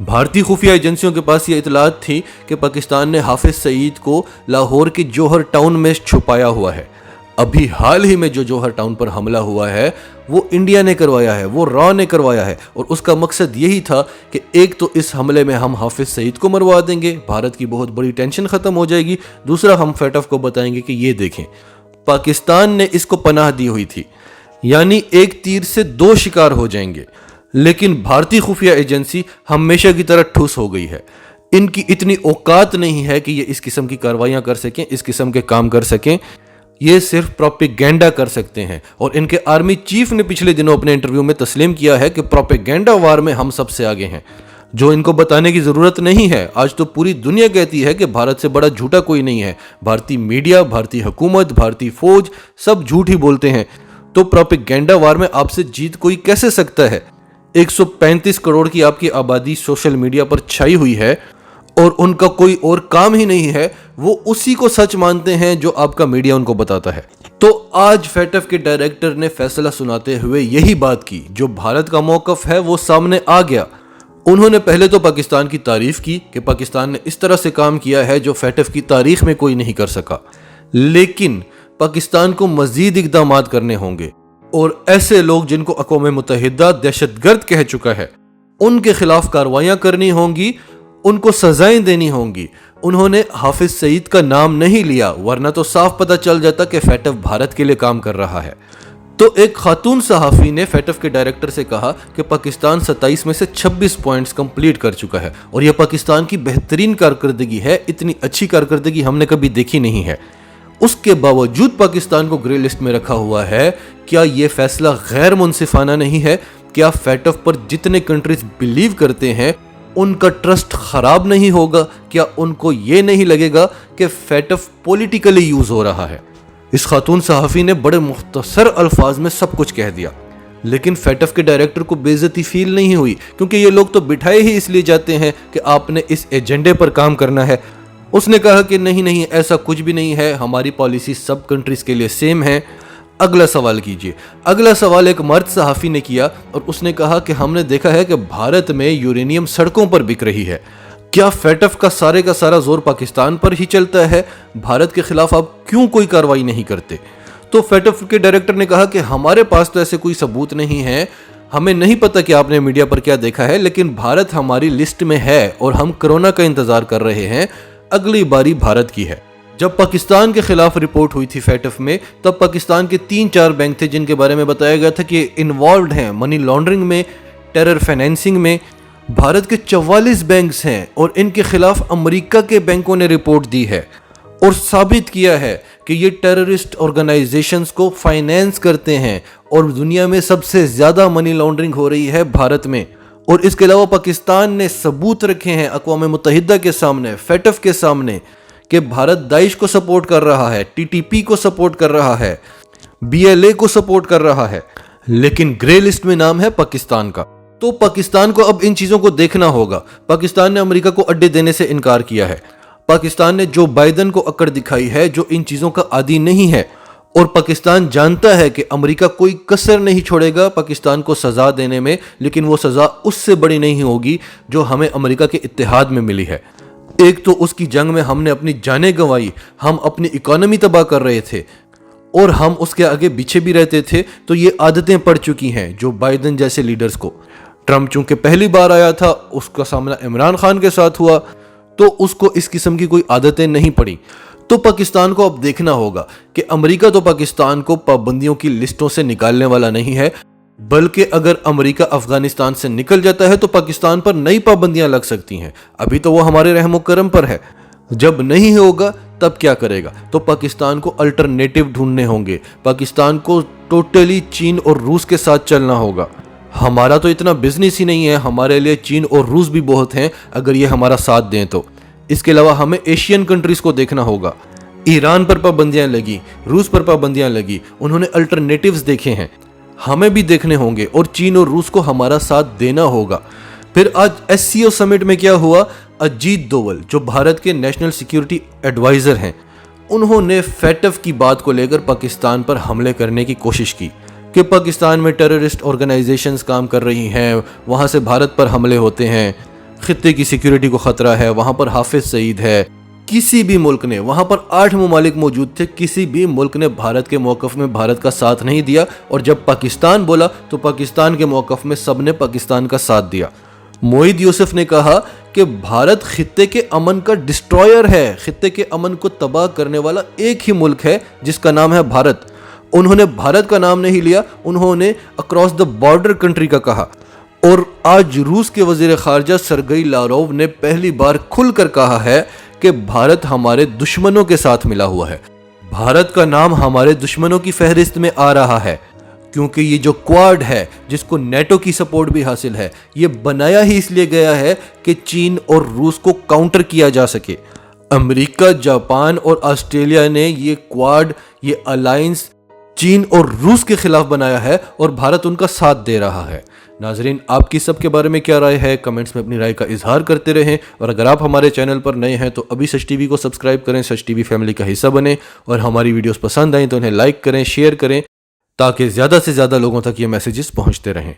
بھارتی خفیہ ایجنسیوں کے پاس یہ اطلاعات تھی کہ پاکستان نے حافظ سعید کو لاہور کے جوہر ٹاؤن میں چھپایا ہوا ہے۔ ابھی حال ہی میں جو جوہر ٹاؤن پر حملہ ہوا ہے وہ انڈیا نے کروایا ہے، وہ را نے کروایا ہے، اور اس کا مقصد یہی تھا کہ ایک تو اس حملے میں ہم حافظ سعید کو مروا دیں گے، بھارت کی بہت بڑی ٹینشن ختم ہو جائے گی، دوسرا ہم فیٹف کو بتائیں گے کہ یہ دیکھیں پاکستان نے اس کو پناہ دی ہوئی تھی، یعنی ایک تیر سے دو شکار ہو جائیں گے۔ لیکن بھارتی خفیہ ایجنسی ہمیشہ کی طرح ٹھوس ہو گئی ہے، ان کی اتنی اوقات نہیں ہے کہ یہ اس قسم کی کارروائیاں کر سکیں، اس قسم کے کام کر سکیں، یہ صرف پروپیگینڈا کر سکتے ہیں۔ اور ان کے آرمی چیف نے پچھلے دنوں اپنے انٹرویو میں تسلیم کیا ہے کہ پروپیگینڈا وار میں ہم سب سے آگے ہیں، جو ان کو بتانے کی ضرورت نہیں ہے۔ آج تو پوری دنیا کہتی ہے کہ بھارت سے بڑا جھوٹا کوئی نہیں ہے، بھارتی میڈیا، بھارتی حکومت، بھارتی فوج سب جھوٹ ہی بولتے ہیں، تو پروپیگینڈا وار میں آپ سے جیت کوئی کیسے سکتا ہے؟ 135 کروڑ کی آپ کی آبادی سوشل میڈیا پر چھائی ہوئی ہے اور ان کا کوئی اور کام ہی نہیں ہے، وہ اسی کو سچ مانتے ہیں جو آپ کا میڈیا ان کو بتاتا ہے۔ تو آج فیٹف کے ڈائریکٹر نے فیصلہ سناتے ہوئے یہی بات کی، جو بھارت کا موقف ہے وہ سامنے آ گیا۔ انہوں نے پہلے تو پاکستان کی تعریف کی کہ پاکستان نے اس طرح سے کام کیا ہے جو فیٹف کی تاریخ میں کوئی نہیں کر سکا، لیکن پاکستان کو مزید اقدامات کرنے ہوں گے، اور ایسے لوگ جن کو اقوام متحدہ دہشت گرد کہہ چکا ہے ان کے خلاف کارروائیاں کرنی ہوں گی، ان کو سزائیں دینی ہوں گی۔ انہوں نے حافظ سعید کا نام نہیں لیا، ورنہ تو صاف پتہ چل جاتا کہ فیٹف بھارت کے لیے کام کر رہا ہے۔ تو ایک خاتون صحافی نے فیٹف کے ڈائریکٹر سے کہا کہ پاکستان 27 میں سے 26 پوائنٹس کمپلیٹ کر چکا ہے، اور یہ پاکستان کی بہترین کارکردگی ہے، اتنی اچھی کارکردگی ہم نے کبھی دیکھی نہیں ہے۔ اس کے باوجود پاکستان کو گرے لسٹ میں رکھا ہوا ہے۔ کیا یہ فیصلہ غیر منصفانہ نہیں ہے؟ کیا فیٹف پر جتنے کنٹریز بلیو کرتے ہیں ان کا ٹرسٹ خراب نہیں ہوگا؟ کیا ان کو یہ نہیں لگے گا کہ فیٹف پولیٹیکلی یوز ہو رہا ہے؟ اس خاتون صحافی نے بڑے مختصر الفاظ میں سب کچھ کہہ دیا، لیکن فیٹف کے ڈائریکٹر کو بے عزتی فیل نہیں ہوئی، کیونکہ یہ لوگ تو بٹھائے ہی اس لیے جاتے ہیں کہ آپ نے اس ایجنڈے پر کام کرنا ہے۔ اس نے کہا کہ نہیں ایسا کچھ بھی نہیں ہے، ہماری پالیسی سب کنٹریز کے لیے سیم ہے۔ اگلا سوال کیجئے۔ اگلا سوال ایک مرد صحافی نے کیا، اور اس نے کہا کہ ہم نے دیکھا ہے کہ بھارت میں یورینیم سڑکوں پر بک رہی ہے، کیا فیٹف کا سارا زور پاکستان پر ہی چلتا ہے؟ بھارت کے خلاف آپ کیوں کوئی کارروائی نہیں کرتے؟ تو فیٹف کے ڈائریکٹر نے کہا کہ ہمارے پاس تو ایسے کوئی ثبوت نہیں ہے، ہمیں نہیں پتا کہ آپ نے میڈیا پر کیا دیکھا ہے، لیکن بھارت ہماری لسٹ میں ہے اور ہم کرونا کا انتظار کر رہے ہیں، اگلی باری بھارت کی ہے۔ جب پاکستان کے خلاف رپورٹ ہوئی تھی فیٹف میں، تب پاکستان کے 3-4 بینک تھے جن کے بارے میں بتایا گیا تھا کہ انوالوڈ ہیں منی لانڈرنگ میں، ٹیرر فائنینسنگ میں۔ بھارت کے 44 بینکس ہیں اور ان کے خلاف امریکہ کے بینکوں نے رپورٹ دی ہے اور ثابت کیا ہے کہ یہ ٹیررسٹ آرگنائزیشنز کو فائنینس کرتے ہیں، اور دنیا میں سب سے زیادہ منی لانڈرنگ ہو رہی ہے بھارت میں۔ اور اس کے علاوہ پاکستان نے ثبوت رکھے ہیں اقوام متحدہ کے سامنے، فیٹف کے سامنے، کہ بھارت داعش کو سپورٹ کر رہا ہے، ٹی ٹی پی کو سپورٹ کر رہا ہے، بی ایل اے کو سپورٹ کر رہا ہے، لیکن گرے لسٹ میں نام ہے پاکستان کا۔ تو پاکستان کو اب ان چیزوں کو دیکھنا ہوگا۔ پاکستان نے امریکہ کو اڈے دینے سے انکار کیا ہے، پاکستان نے جو بائیڈن کو اکڑ دکھائی ہے جو ان چیزوں کا عادی نہیں ہے، اور پاکستان جانتا ہے کہ امریکہ کوئی کسر نہیں چھوڑے گا پاکستان کو سزا دینے میں، لیکن وہ سزا اس سے بڑی نہیں ہوگی جو ہمیں امریکہ کے اتحاد میں ملی ہے۔ ایک تو اس کی جنگ میں ہم نے اپنی جانیں گنوائی، ہم اپنی اکانومی تباہ کر رہے تھے، اور ہم اس کے آگے پیچھے بھی رہتے تھے، تو یہ عادتیں پڑ چکی ہیں جو بائیڈن جیسے لیڈرز کو۔ ٹرمپ چونکہ پہلی بار آیا تھا، اس کا سامنا عمران خان کے ساتھ ہوا، تو اس کو اس قسم کی کوئی عادتیں نہیں پڑی۔ تو پاکستان کو اب دیکھنا ہوگا کہ امریکہ تو پاکستان کو پابندیوں کی لسٹوں سے نکالنے والا نہیں ہے، بلکہ اگر امریکہ افغانستان سے نکل جاتا ہے تو پاکستان پر نئی پابندیاں لگ سکتی ہیں۔ ابھی تو وہ ہمارے رحم و کرم پر ہے، جب نہیں ہوگا تب کیا کرے گا؟ تو پاکستان کو الٹرنیٹو ڈھونڈنے ہوں گے، پاکستان کو ٹوٹلی چین اور روس کے ساتھ چلنا ہوگا۔ ہمارا تو اتنا بزنس ہی نہیں ہے، ہمارے لیے چین اور روس بھی بہت ہیں اگر یہ ہمارا ساتھ دیں تو۔ اس کے علاوہ ہمیں ایشین کنٹریز کو دیکھنا ہوگا۔ ایران پر پابندیاں لگی، روس پر پابندیاں لگی، انہوں نے الٹرنیٹیوز دیکھے ہیں، ہمیں بھی دیکھنے ہوں گے، اور چین اور روس کو ہمارا ساتھ دینا ہوگا۔ پھر آج ایس سی او سمٹ میں کیا ہوا؟ اجیت دوول جو بھارت کے نیشنل سیکیورٹی ایڈوائزر ہیں، انہوں نے فیٹف کی بات کو لے کر پاکستان پر حملے کرنے کی کوشش کی کہ پاکستان میں ٹیررسٹ آرگنائزیشنز کام کر رہی ہیں، وہاں سے بھارت پر حملے ہوتے ہیں۔ خطے کی سیکیورٹی کو خطرہ ہے، وہاں پر حافظ سعید ہے، کسی بھی ملک نے، وہاں پر 8 ممالک موجود تھے، کسی بھی ملک نے بھارت کے موقف میں بھارت کا ساتھ نہیں دیا، اور جب پاکستان بولا تو پاکستان کے موقف میں سب نے پاکستان کا ساتھ دیا۔ معید یوسف نے کہا کہ بھارت خطے کے امن کا ڈسٹرائر ہے، خطے کے امن کو تباہ کرنے والا ایک ہی ملک ہے جس کا نام ہے بھارت۔ انہوں نے بھارت کا نام نہیں لیا، انہوں نے اکراس دا بارڈر کنٹری کا کہا۔ اور آج روس کے وزیر خارجہ سرگئی لاروو نے پہلی بار کھل کر کہا ہے کہ بھارت ہمارے دشمنوں کے ساتھ ملا ہوا ہے، بھارت کا نام ہمارے دشمنوں کی فہرست میں آ رہا ہے، کیونکہ یہ جو کوارڈ ہے جس کو نیٹو کی سپورٹ بھی حاصل ہے، یہ بنایا ہی اس لیے گیا ہے کہ چین اور روس کو کاؤنٹر کیا جا سکے۔ امریکہ، جاپان اور آسٹریلیا نے یہ کوارڈ، یہ الائنس چین اور روس کے خلاف بنایا ہے، اور بھارت ان کا ساتھ دے رہا ہے۔ ناظرین، آپ کی سب کے بارے میں کیا رائے ہے؟ کمنٹس میں اپنی رائے کا اظہار کرتے رہیں، اور اگر آپ ہمارے چینل پر نئے ہیں تو ابھی سچ ٹی وی کو سبسکرائب کریں، سچ ٹی وی فیملی کا حصہ بنیں، اور ہماری ویڈیوز پسند آئیں تو انہیں لائک کریں، شیئر کریں، تاکہ زیادہ سے زیادہ لوگوں تک یہ میسیجز پہنچتے رہیں۔